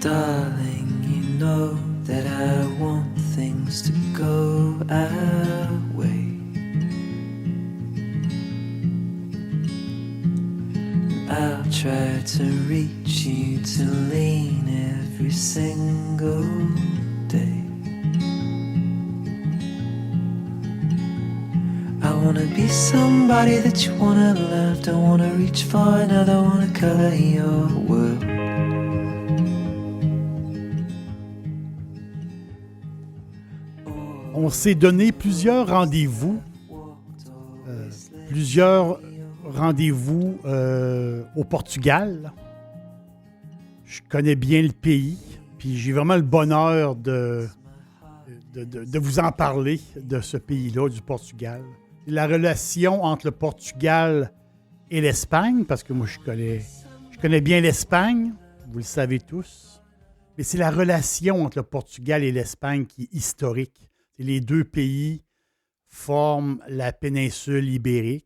darling, you know that I want things to go our way. I'll try to reach you to lean every single day. I wanna be somebody that you wanna love. Don't wanna reach for another, wanna color your world. On s'est donné plusieurs rendez-vous. Plusieurs rendez-vous au Portugal. Je connais bien le pays, puis j'ai vraiment le bonheur de vous en parler de ce pays-là, du Portugal. La relation entre le Portugal et l'Espagne, parce que moi je connais bien l'Espagne, vous le savez tous, mais c'est la relation entre le Portugal et l'Espagne qui est historique. Les deux pays forment la péninsule ibérique.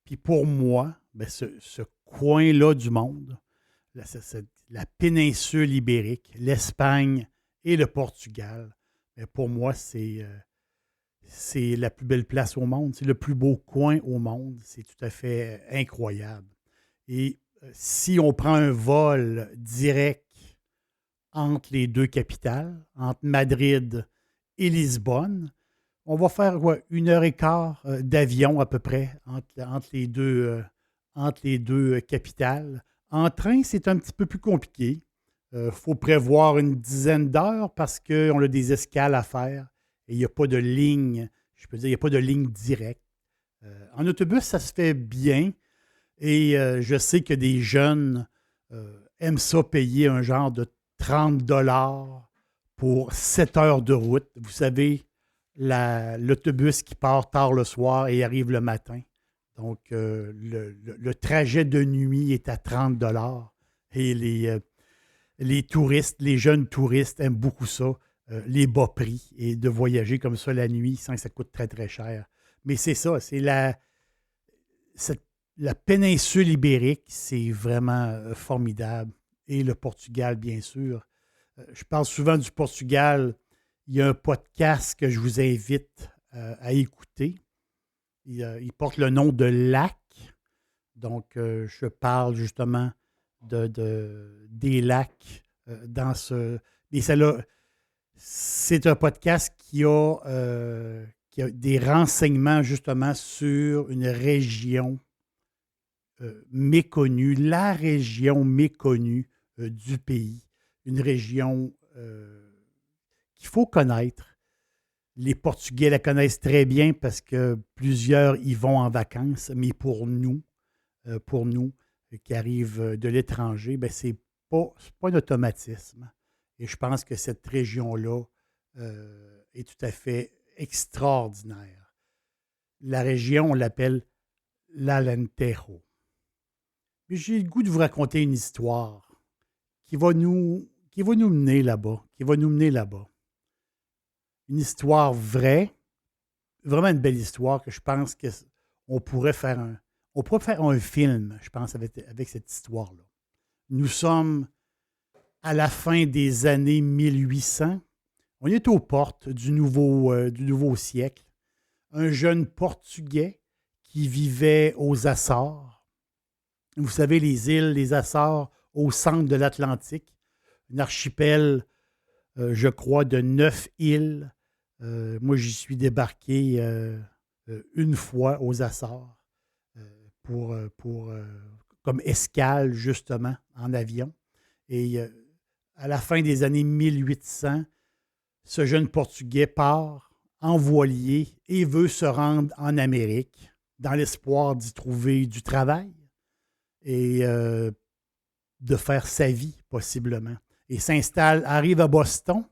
Puis pour moi, ben ce coin-là du monde, la péninsule ibérique, l'Espagne et le Portugal, ben pour moi, c'est la plus belle place au monde. C'est le plus beau coin au monde. C'est tout à fait incroyable. Et si on prend un vol direct entre les deux capitales, entre Madrid et Lisbonne, on va faire quoi, 1 heure et quart d'avion à peu près entre les deux capitales. En train, c'est un petit peu plus compliqué. Il faut prévoir une dizaine d'heures parce qu'on a des escales à faire et il n'y a pas de ligne, je peux dire, il n'y a pas de ligne directe. En autobus, ça se fait bien et je sais que des jeunes aiment ça payer un genre de 30 $ pour 7 heures de route. Vous savez, l'autobus qui part tard le soir et arrive le matin. Donc, le trajet de nuit est à 30 $ et les touristes, les jeunes touristes aiment beaucoup ça, les bas prix et de voyager comme ça la nuit sans que ça coûte très, très cher. Mais c'est ça, c'est la péninsule ibérique, c'est vraiment formidable. Et le Portugal, bien sûr. Je parle souvent du Portugal. Il y a un podcast que je vous invite à écouter. Il porte le nom de Lac. Donc, je parle justement des lacs dans ce... Et c'est un podcast qui a des renseignements justement sur une région méconnue, la région méconnue du pays. Une région qu'il faut connaître. Les Portugais la connaissent très bien parce que plusieurs y vont en vacances, mais pour nous qui arrivent de l'étranger, ben c'est pas un automatisme. Et je pense que cette région-là est tout à fait extraordinaire. La région, on l'appelle l'Alentejo. Mais j'ai le goût de vous raconter une histoire qui va nous mener là-bas, Une histoire vraie, vraiment une belle histoire que je pense qu'on pourrait faire un film, je pense, avec cette histoire-là. Nous sommes à la fin des années 1800. On est aux portes du nouveau siècle. Un jeune Portugais qui vivait aux Açores. Vous savez, les Açores au centre de l'Atlantique. Un archipel, je crois, de 9 îles. Moi, j'y suis débarqué une fois aux Açores comme escale, justement, en avion. Et à la fin des années 1800, ce jeune Portugais part en voilier et veut se rendre en Amérique dans l'espoir d'y trouver du travail et de faire sa vie, possiblement. Et arrive à Boston,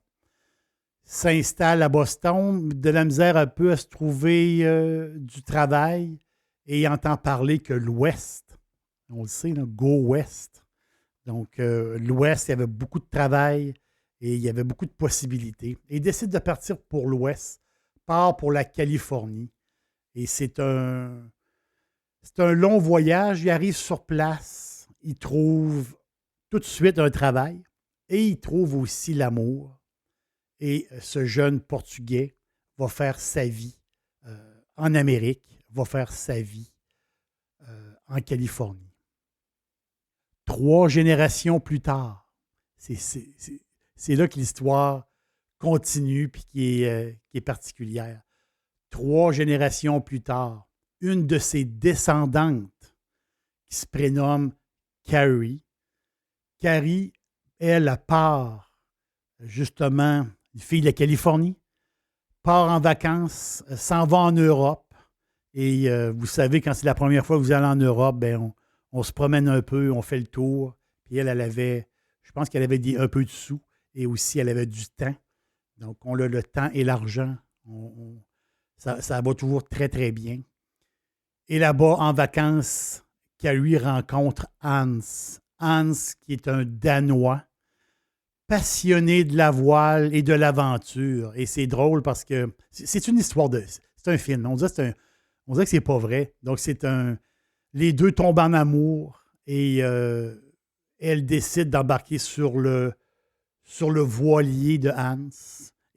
de la misère un peu à se trouver du travail et il entend parler que l'Ouest, on le sait, là, go West. Donc, l'Ouest, il y avait beaucoup de travail et il y avait beaucoup de possibilités. Et il décide de partir pour l'Ouest, part pour la Californie. Et c'est un long voyage. Il arrive sur place, il trouve tout de suite un travail et il trouve aussi l'amour. Et ce jeune Portugais va faire sa vie en Amérique, va faire sa vie en Californie. 3 générations plus tard, c'est là que l'histoire continue puis qui est particulière. 3 générations plus tard, une de ses descendantes qui se prénomme Carrie. Carrie, elle part justement, une fille de la Californie, part en vacances, s'en va en Europe. Et vous savez, quand c'est la première fois que vous allez en Europe, ben on se promène un peu, on fait le tour. Puis elle avait, je pense qu'elle avait un peu de sous et aussi elle avait du temps. Donc, on a le temps et l'argent. Ça va toujours très, très bien. Et là-bas, en vacances, Carrie rencontre Hans. Hans, qui est un Danois, passionné de la voile et de l'aventure. Et c'est drôle parce que c'est une histoire de... C'est un film. On dirait que c'est pas vrai. Donc, les deux tombent en amour et elle décide d'embarquer sur le voilier de Hans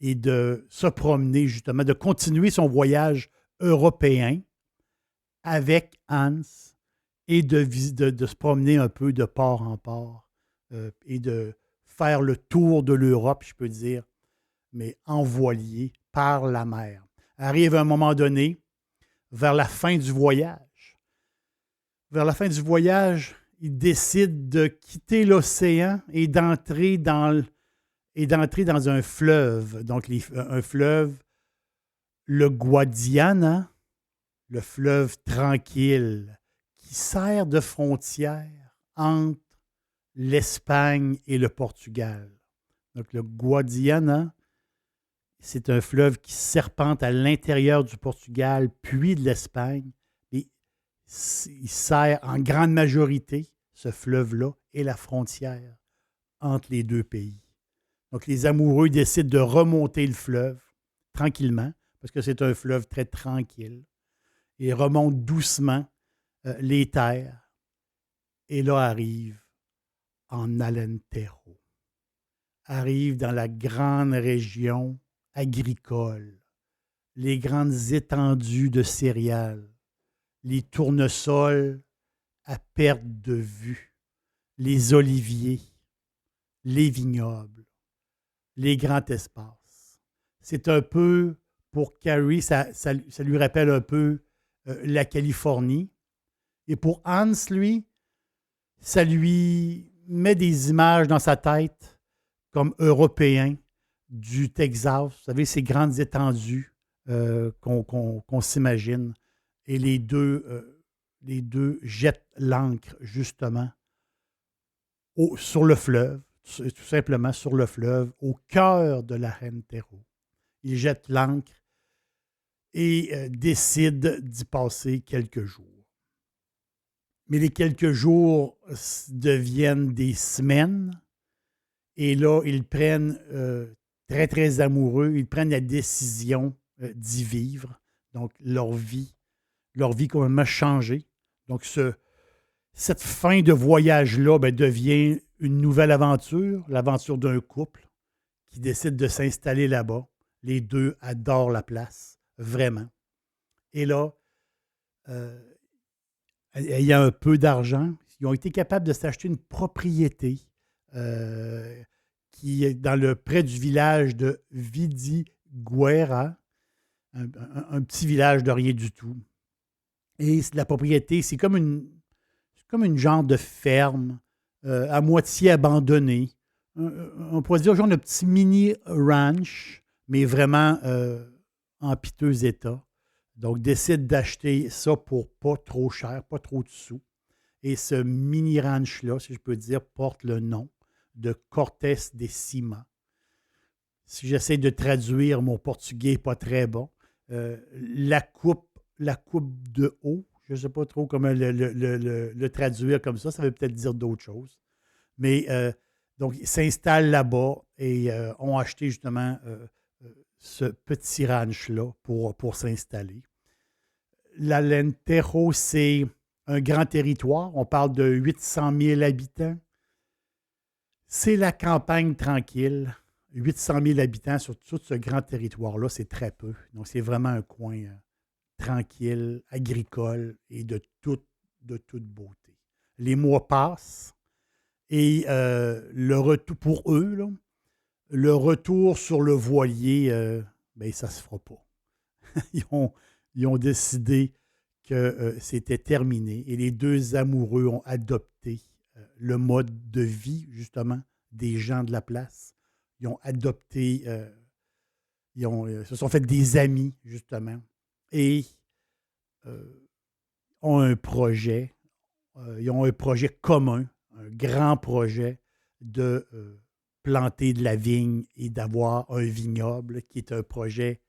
et de se promener, justement, de continuer son voyage européen avec Hans et de se promener un peu de port en port et de faire le tour de l'Europe, je peux dire, mais en voilier par la mer. Arrive un moment donné, vers la fin du voyage. Vers la fin du voyage, il décide de quitter l'océan et d'entrer dans un fleuve. Donc, un fleuve, le Guadiana, le fleuve tranquille, qui sert de frontière entre l'Espagne et le Portugal. Donc, le Guadiana, c'est un fleuve qui serpente à l'intérieur du Portugal, puis de l'Espagne. Et il sert en grande majorité, ce fleuve-là, et la frontière entre les deux pays. Donc, les amoureux décident de remonter le fleuve tranquillement, parce que c'est un fleuve très tranquille, et remontent doucement les terres. Et là arrive en Alentejo. Arrive dans la grande région agricole, les grandes étendues de céréales, les tournesols à perte de vue, les oliviers, les vignobles, les grands espaces. C'est un peu, pour Carrie, ça lui rappelle un peu la Californie. Et pour Hans, lui, ça lui met des images dans sa tête comme Européen du Texas. Vous savez, ces grandes étendues qu'on s'imagine. Et les deux jettent l'ancre, justement, sur le fleuve, tout simplement sur le fleuve, au cœur de l'Alentejo. Ils jettent l'ancre et décident d'y passer quelques jours. Mais les quelques jours deviennent des semaines. Et là, ils prennent, très, très amoureux, ils prennent la décision d'y vivre. Donc, leur vie complètement changée. Donc, cette fin de voyage-là devient une nouvelle aventure, l'aventure d'un couple qui décide de s'installer là-bas. Les deux adorent la place, vraiment. Et là, ayant un peu d'argent, ils ont été capables de s'acheter une propriété qui est près du village de Vidigueira, un petit village de rien du tout. Et la propriété, c'est comme une genre de ferme à moitié abandonnée. On pourrait dire genre de petit mini ranch, mais vraiment en piteux état. Donc, décide d'acheter ça pour pas trop cher, pas trop de sous. Et ce mini ranch-là, si je peux dire, porte le nom de Cortés de Cima. Si j'essaie de traduire, mon portugais n'est pas très bon. La coupe de eau, je ne sais pas trop comment le traduire comme ça veut peut-être dire d'autres choses. Mais donc, ils s'installent là-bas et ont acheté justement ce petit ranch-là pour s'installer. L'Alentejo, c'est un grand territoire. On parle de 800 000 habitants. C'est la campagne tranquille. 800 000 habitants sur tout ce grand territoire-là, c'est très peu. Donc, c'est vraiment un coin tranquille, agricole et de toute beauté. Les mois passent et le retour pour eux, là, le retour sur le voilier, ben, ça ne se fera pas. Ils ont décidé que c'était terminé et les deux amoureux ont adopté le mode de vie, justement, des gens de la place. Ils ont adopté, se sont fait des amis, justement, et euh, ont un projet. Ils ont un projet commun, un grand projet de planter de la vigne et d'avoir un vignoble qui est un projet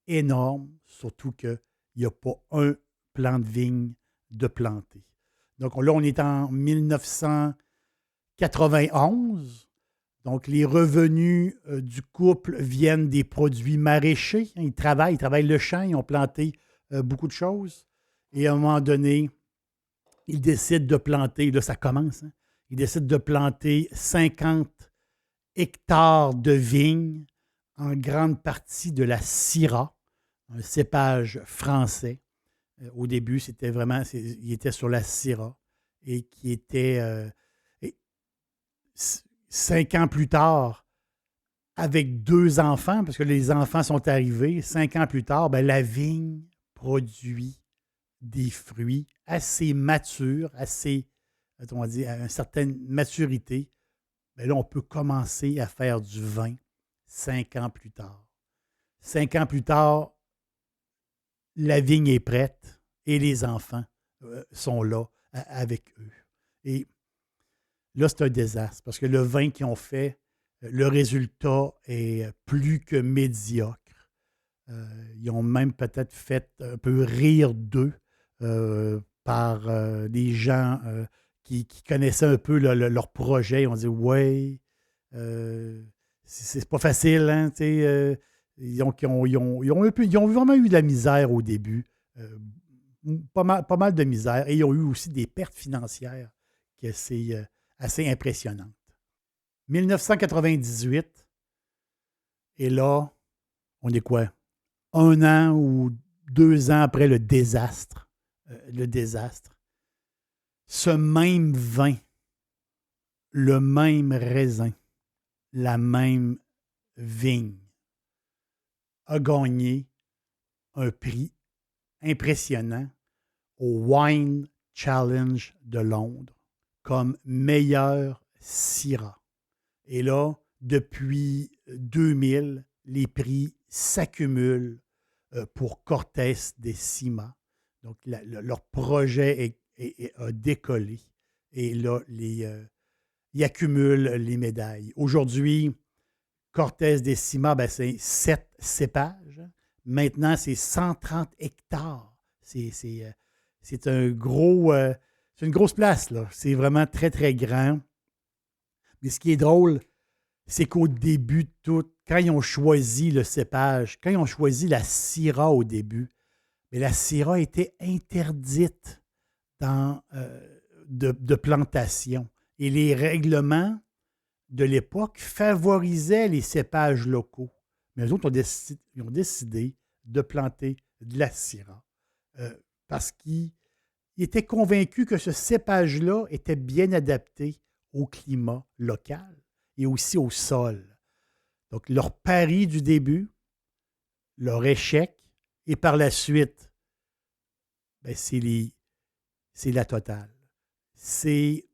énorme, surtout qu'il n'y a pas un plant de vigne de planter. Donc là, on est en 1991. Donc, les revenus du couple viennent des produits maraîchers. Ils travaillent le champ, ils ont planté beaucoup de choses. Et à un moment donné, ils décident de planter, là, ça commence, hein, ils décident de planter 50 hectares de vignes, en grande partie de la Syrah, un cépage français. Au début, c'était vraiment, il était sur la Syrah et qui était, et 5 ans plus tard, avec 2 enfants, parce que les enfants sont arrivés, 5 ans plus tard, ben, la vigne produit des fruits assez matures, assez, on va dire, à une certaine maturité. Ben là, on peut commencer à faire du vin 5 ans plus tard. 5 ans plus tard, la vigne est prête et les enfants sont là avec eux. Et là, c'est un désastre parce que le vin qu'ils ont fait, le résultat est plus que médiocre. Ils ont même peut-être fait un peu rire d'eux par des gens qui connaissaient un peu leur projet. Ils ont dit ouais, c'est pas facile, hein, tu sais. Ils ont vraiment eu de la misère au début. Pas mal de misère. Et ils ont eu aussi des pertes financières qui c'est assez impressionnantes. 1998, et là, on est quoi? 1 an ou 2 ans après le désastre. Ce même vin, le même raisin, la même vigne a gagné un prix impressionnant au Wine Challenge de Londres comme meilleur Syrah. Et là, depuis 2000, les prix s'accumulent pour Cortés des Cima. Donc, leur projet a décollé. Et là, ils accumulent les médailles. Aujourd'hui, Cortés des Cima, ben, c'est 7 cépages. Maintenant, c'est 130 hectares. C'est un gros, c'est une grosse place, là. C'est vraiment très, très grand. Mais ce qui est drôle, c'est qu'au début de tout, quand ils ont choisi le cépage, quand ils ont choisi la Syrah au début, mais la Syrah était interdite de plantation. Et les règlements de l'époque favorisaient les cépages locaux. Mais eux autres ils ont décidé de planter de la Syrah parce qu'ils étaient convaincus que ce cépage-là était bien adapté au climat local et aussi au sol. Donc, leur pari du début, leur échec, et par la suite, ben, c'est la totale. C'est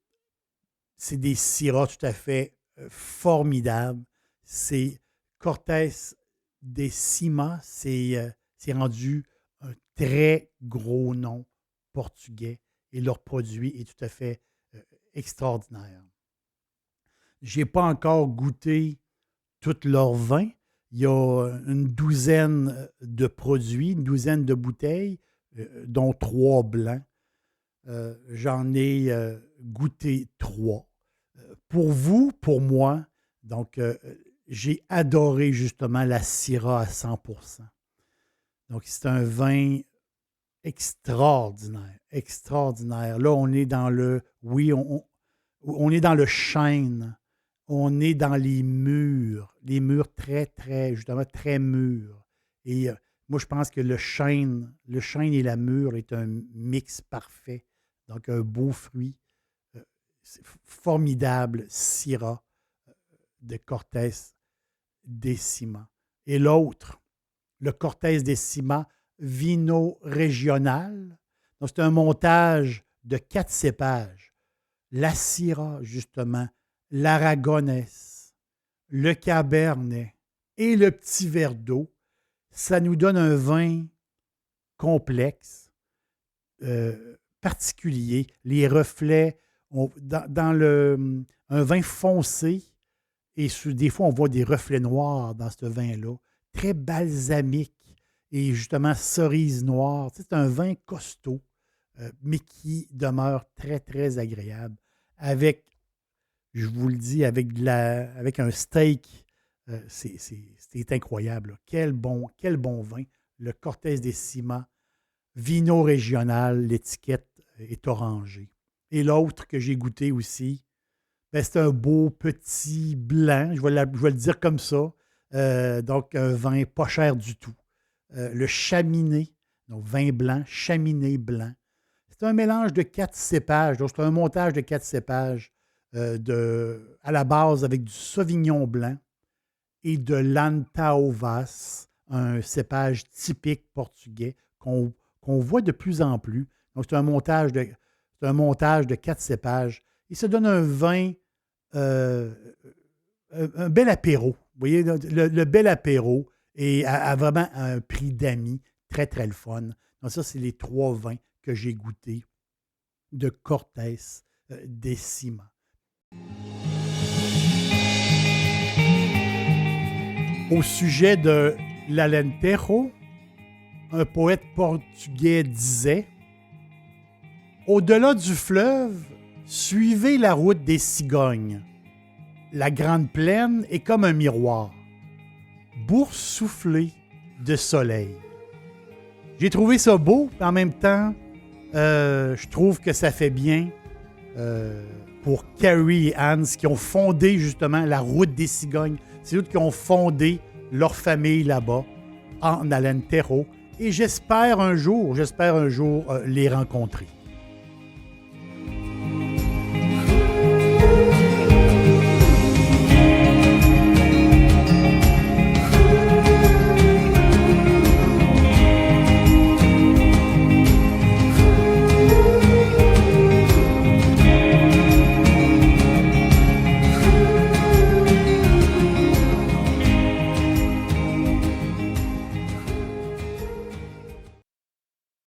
des syrahs tout à fait formidables. C'est Cortés des Cima, c'est rendu un très gros nom portugais et leur produit est tout à fait extraordinaire. Je n'ai pas encore goûté tout leur vin. Il y a une douzaine de produits, une douzaine de bouteilles, dont 3 blancs. J'en ai goûté 3. Pour vous, pour moi, donc j'ai adoré justement la Syrah à 100%. Donc c'est un vin extraordinaire, extraordinaire. Là, on est dans le, oui, on est dans le chêne. on est dans les murs très, très, justement, très mûrs. Et moi, je pense que le chêne et la mûre est un mix parfait. Donc, un beau fruit, c'est formidable Syrah de Cortés Décima. Et l'autre, le Cortés Décima Vino Régional. Donc, c'est un montage de 4 cépages. La Syrah, justement, l'Aragonès, le Cabernet et le petit verre d'eau. Ça nous donne un vin complexe, particulier. Les reflets, un vin foncé, et des fois, on voit des reflets noirs dans ce vin-là, très balsamique et justement cerise noire. C'est un vin costaud, mais qui demeure très, très agréable. Avec, je vous le dis, avec un steak, c'est incroyable. Là. Quel bon vin. Le Cortés Décima, Vino Régional, l'étiquette est orangée. Et l'autre que j'ai goûté aussi, ben, c'est un beau petit blanc, je vais le dire comme ça. Donc, un vin pas cher du tout. Le Chaminé, donc vin blanc, Chaminé blanc. C'est un mélange de 4 cépages. Donc, c'est un montage de 4 cépages à la base avec du Sauvignon blanc et de l'Antaovas, un cépage typique portugais qu'on voit de plus en plus. Donc, c'est un montage de 4 cépages. Il se donne un vin, un bel apéro. Vous voyez, le bel apéro et à vraiment un prix d'amis, très, très le fun. Donc, ça, c'est les 3 vins que j'ai goûtés de Cortés Décima. Au sujet de l'Alentejo, un poète portugais disait « Au-delà du fleuve, suivez la route des cigognes. La grande plaine est comme un miroir, boursouflé de soleil. » J'ai trouvé ça beau, puis en même temps, je trouve que ça fait bien pour Carrie et Hans qui ont fondé justement la route des cigognes. C'est eux qui ont fondé leur famille là-bas, en Alentejo. Et j'espère un jour les rencontrer.